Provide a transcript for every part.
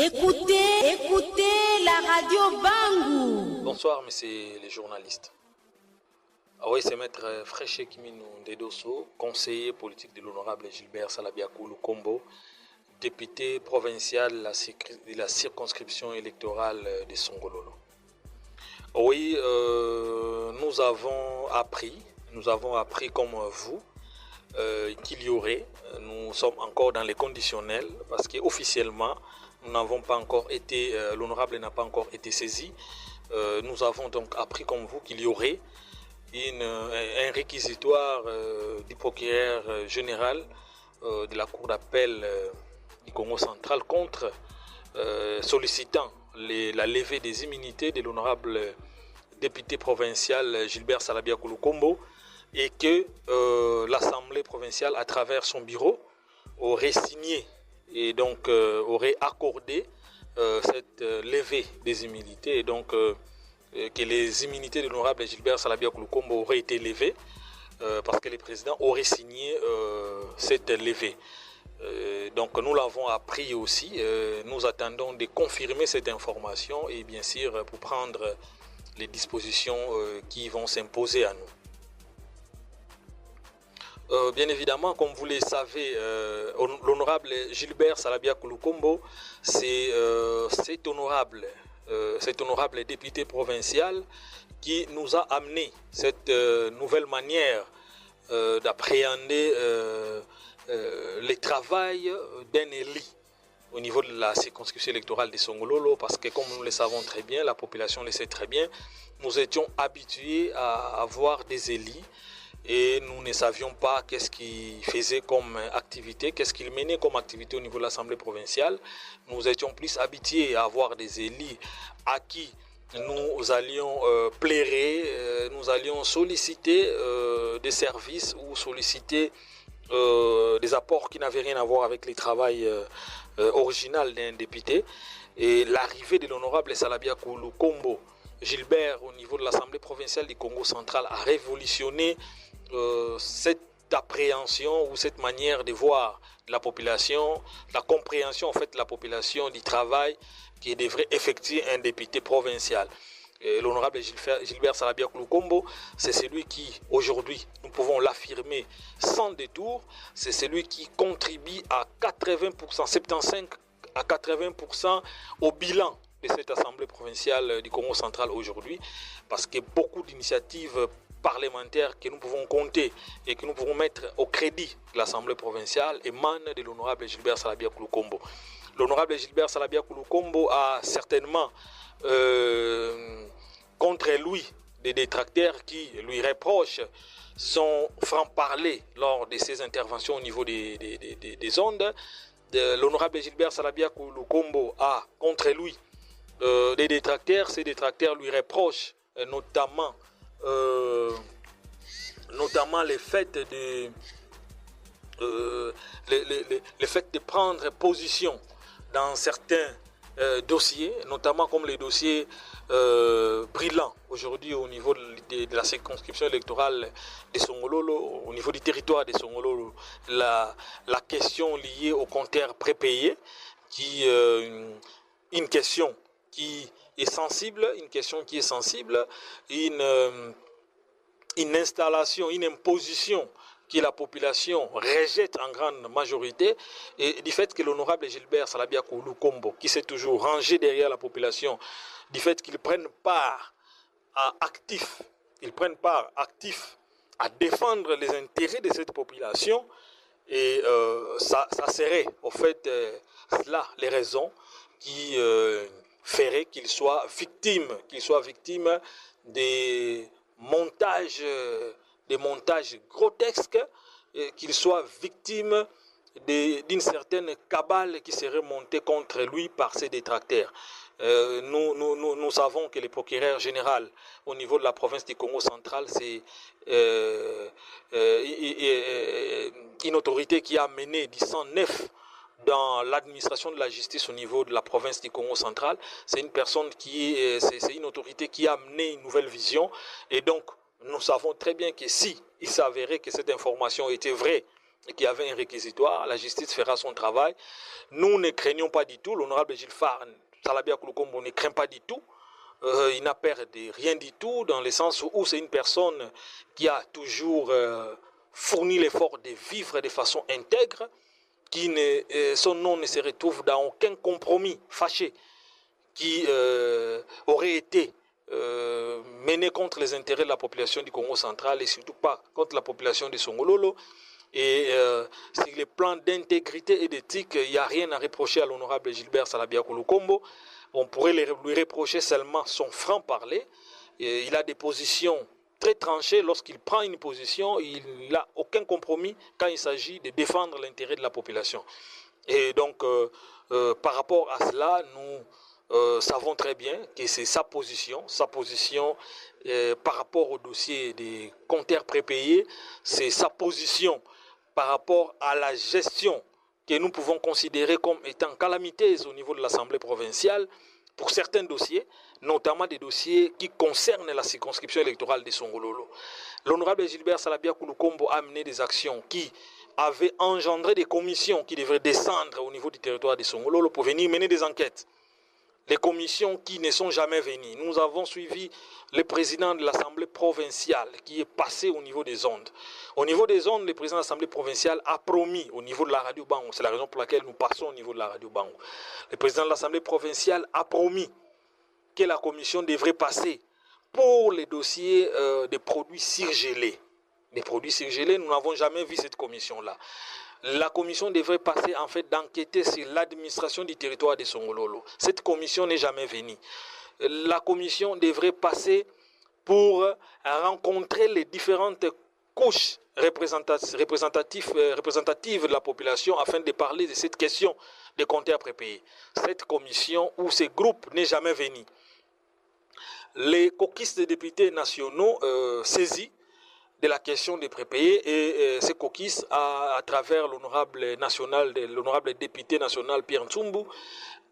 Écoutez la radio Bangou. Bonsoir, messieurs les journalistes. Ah oui, c'est Maître Fréché Kiminou Ndedosso, conseiller politique de l'honorable Gilbert Salabiakou Lukombo, député provincial de la circonscription électorale de Songololo. Oui, nous avons appris comme vous qu'il y aurait, nous sommes encore dans les conditionnels parce qu'officiellement, nous n'avons pas encore été, l'honorable n'a pas encore été saisi. Nous avons donc appris comme vous qu'il y aurait un réquisitoire du procureur général de la Cour d'appel du Congo central contre sollicitant la levée des immunités de l'honorable député provincial Gilbert Salabiakou Lukombo et que l'Assemblée provinciale, à travers son bureau, aurait signé et donc aurait accordé cette levée des immunités et donc que les immunités de l'honorable Gilbert Salabiakou Lukombo auraient été levées parce que le président aurait signé cette levée. Donc nous l'avons appris aussi, nous attendons de confirmer cette information et bien sûr pour prendre les dispositions qui vont s'imposer à nous. Bien évidemment, comme vous le savez, l'honorable Gilbert Salabiakou Lukombo, c'est cet honorable député provincial qui nous a amené cette nouvelle manière d'appréhender le travail d'un élu au niveau de la circonscription électorale de Songololo, parce que comme nous le savons très bien, la population le sait très bien, nous étions habitués à avoir des élus et nous ne savions pas qu'est-ce qu'ils faisaient comme activité, qu'est-ce qu'ils menaient comme activité au niveau de l'Assemblée provinciale. Nous étions plus habitués à avoir des élus à qui nous allions plairer, nous allions solliciter des services ou solliciter des apports qui n'avaient rien à voir avec le travail original d'un député. Et l'arrivée de l'honorable Salabiakou Lukombo Gilbert au niveau de l'Assemblée provinciale du Congo central a révolutionné cette appréhension ou cette manière de voir la population, la compréhension en fait de la population du travail qui devrait effectuer un député provincial. L'honorable Gilbert Salabiakou Lukombo, c'est celui qui, aujourd'hui, nous pouvons l'affirmer sans détour, c'est celui qui contribue à 80%, 75 à 80% au bilan de cette Assemblée provinciale du Congo central aujourd'hui, parce que beaucoup d'initiatives parlementaires que nous pouvons compter et que nous pouvons mettre au crédit de l'Assemblée provinciale émanent de l'honorable Gilbert Salabiakou Lukombo. L'honorable Gilbert Salabiakou Lukombo a certainement contre lui des détracteurs qui lui reprochent son franc-parler lors de ses interventions au niveau des ondes. L'honorable Gilbert Salabiakou Lukombo a contre lui des détracteurs. Ces détracteurs lui reprochent notamment le fait de prendre position dans certains dossiers, notamment comme les dossiers brillants aujourd'hui au niveau de la circonscription électorale de Songololo, au niveau du territoire de Songololo, la question liée au compteur prépayé, qui une question qui est sensible, une installation, une imposition que la population rejette en grande majorité, et du fait que l'honorable Gilbert Salabiakou Lukombo, qui s'est toujours rangé derrière la population, du fait qu'ils prennent part actif à défendre les intérêts de cette population, et ça serait au fait là les raisons qui ferait qu'il soit victime des montages grotesques, qu'il soit victime d'une certaine cabale qui serait montée contre lui par ses détracteurs. Nous savons que le procureur général au niveau de la province du Congo central, c'est une autorité qui a mené du sang neuf dans l'administration de la justice au niveau de la province du Congo central. C'est une personne c'est une autorité qui a amené une nouvelle vision. Et donc, nous savons très bien que si il s'avérait que cette information était vraie et qu'il y avait un réquisitoire, la justice fera son travail. Nous ne craignons pas du tout. L'honorable Gilles Farr Salabia Kulukombo ne craint pas du tout. Il n'a peur de rien du tout, dans le sens où c'est une personne qui a toujours fourni l'effort de vivre de façon intègre, son nom ne se retrouve dans aucun compromis fâché qui aurait été mené contre les intérêts de la population du Congo central et surtout pas contre la population de Songololo. Et sur les plans d'intégrité et d'éthique, il n'y a rien à reprocher à l'honorable Gilbert Salabia Kulukombo. On pourrait lui reprocher seulement son franc-parler. Il a des positions très tranché. Lorsqu'il prend une position, il n'a aucun compromis quand il s'agit de défendre l'intérêt de la population. Et donc, par rapport à cela, nous savons très bien que c'est sa position par rapport au dossier des compteurs prépayés, c'est sa position par rapport à la gestion que nous pouvons considérer comme étant calamiteuse au niveau de l'Assemblée provinciale pour certains dossiers, notamment des dossiers qui concernent la circonscription électorale de Songololo. L'honorable Gilbert Salabia Kulukombo a mené des actions qui avaient engendré des commissions qui devraient descendre au niveau du territoire de Songololo pour venir mener des enquêtes. Les commissions qui ne sont jamais venues. Nous avons suivi le président de l'Assemblée provinciale qui est passé au niveau des ondes. Au niveau des ondes, le président de l'Assemblée provinciale a promis au niveau de la radio Bango, c'est la raison pour laquelle nous passons au niveau de la radio Bango. Le président de l'Assemblée provinciale a promis que la commission devrait passer pour les dossiers des produits surgelés. Les produits surgelés, nous n'avons jamais vu cette commission-là. La commission devrait passer en fait d'enquêter sur l'administration du territoire de Songololo. Cette commission n'est jamais venue. La commission devrait passer pour rencontrer les différentes couches représentatives de la population afin de parler de cette question des compteurs prépayés. Cette commission ou ce groupe n'est jamais venu. Les caucus des députés nationaux saisis de la question des prépayés et ces caucus à travers l'honorable député national Pierre Ntsumbu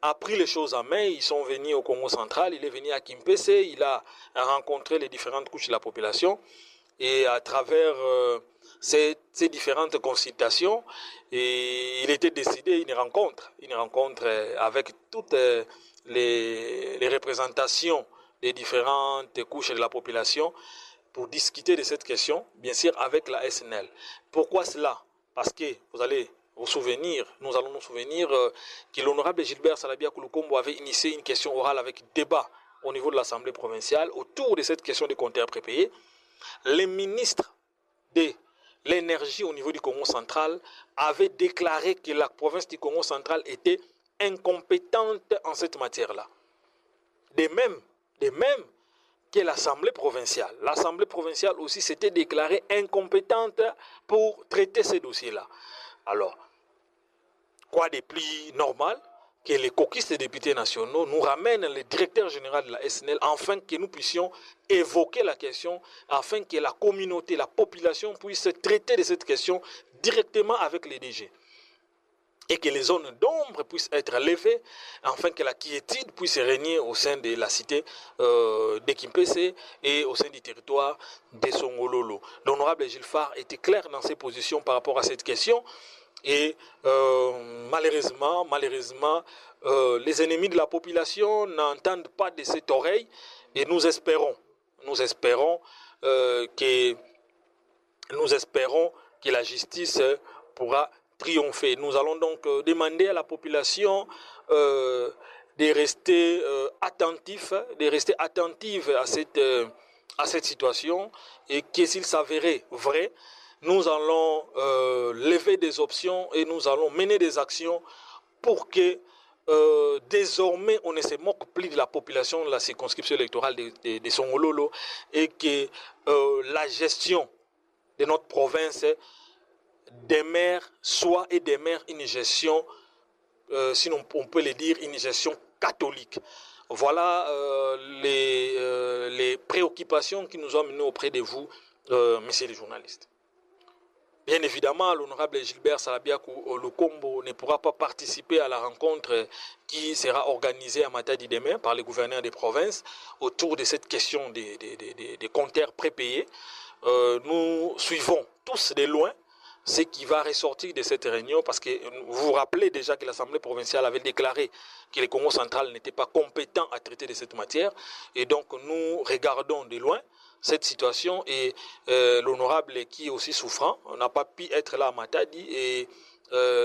a pris les choses en main. Ils sont venus au Congo central, il est venu à Kimpese, il a rencontré les différentes couches de la population et à travers ces différentes consultations, et il était décidé une rencontre avec toutes les représentations des différentes couches de la population pour discuter de cette question, bien sûr avec la SNL. Pourquoi cela? Parce que vous allez vous souvenir, nous allons nous souvenir que l'honorable Gilbert Salabia Kulukombo avait initié une question orale avec débat au niveau de l'Assemblée provinciale autour de cette question des compteurs prépayés. Les ministres de l'énergie au niveau du Congo central avaient déclaré que la province du Congo central était incompétente en cette matière-là. De même que l'Assemblée provinciale. L'Assemblée provinciale aussi s'était déclarée incompétente pour traiter ces dossiers-là. Alors, quoi de plus normal que les caucus des députés nationaux nous ramènent le directeur général de la SNL afin que nous puissions évoquer la question, afin que la communauté, la population puisse traiter de cette question directement avec les DG. Et que les zones d'ombre puissent être levées, afin que la quiétude puisse régner au sein de la cité de Kimpese et au sein du territoire de Songololo. L'honorable Gilles Farr était clair dans ses positions par rapport à cette question. Et malheureusement, les ennemis de la population n'entendent pas de cette oreille. Et nous espérons que la justice pourra triompher. Nous allons donc demander à la population de rester attentive à cette situation, et que s'il s'avérait vrai, nous allons lever des options et nous allons mener des actions pour que désormais on ne se moque plus de la population de la circonscription électorale de Songololo, et que la gestion de notre province soit une gestion, sinon on peut le dire, une gestion catholique. Voilà les préoccupations qui nous ont menés auprès de vous, messieurs les journalistes. Bien évidemment, l'honorable Gilbert Salabia Lukombo ne pourra pas participer à la rencontre qui sera organisée à Matadi demain par les gouverneurs des provinces autour de cette question des compteurs prépayés. Nous suivons tous de loin ce qui va ressortir de cette réunion, parce que vous vous rappelez déjà que l'Assemblée provinciale avait déclaré que le Congo central n'était pas compétent à traiter de cette matière, et donc nous regardons de loin cette situation, et l'honorable qui est aussi souffrant n'a pas pu être là à Matadi, et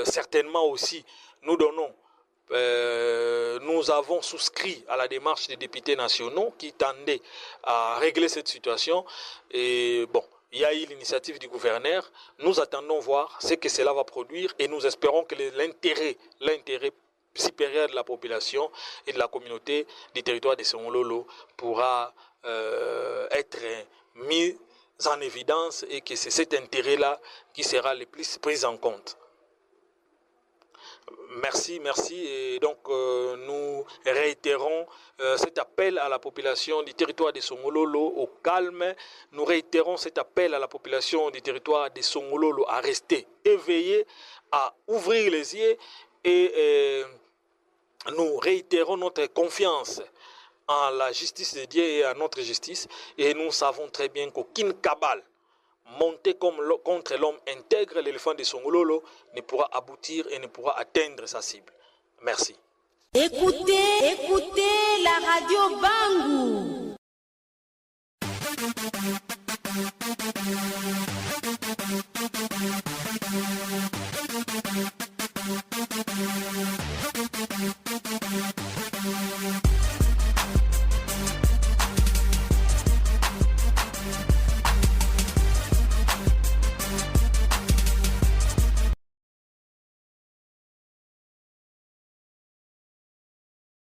certainement aussi nous avons souscrit à la démarche des députés nationaux qui tendaient à régler cette situation, et bon, il y a eu l'initiative du gouverneur. Nous attendons voir ce que cela va produire, et nous espérons que l'intérêt supérieur de la population et de la communauté du territoire de Songololo pourra être mis en évidence, et que c'est cet intérêt-là qui sera le plus pris en compte. Merci. Et donc nous réitérons cet appel à la population du territoire de Songololo au calme. Nous réitérons cet appel à la population du territoire de Songololo à rester éveillée, à ouvrir les yeux, et nous réitérons notre confiance en la justice de Dieu et à notre justice. Et nous savons très bien qu'aucune cabale montée contre l'homme intègre, l'éléphant de Songololo, ne pourra aboutir et ne pourra atteindre sa cible. Merci. Écoutez la radio Bangou.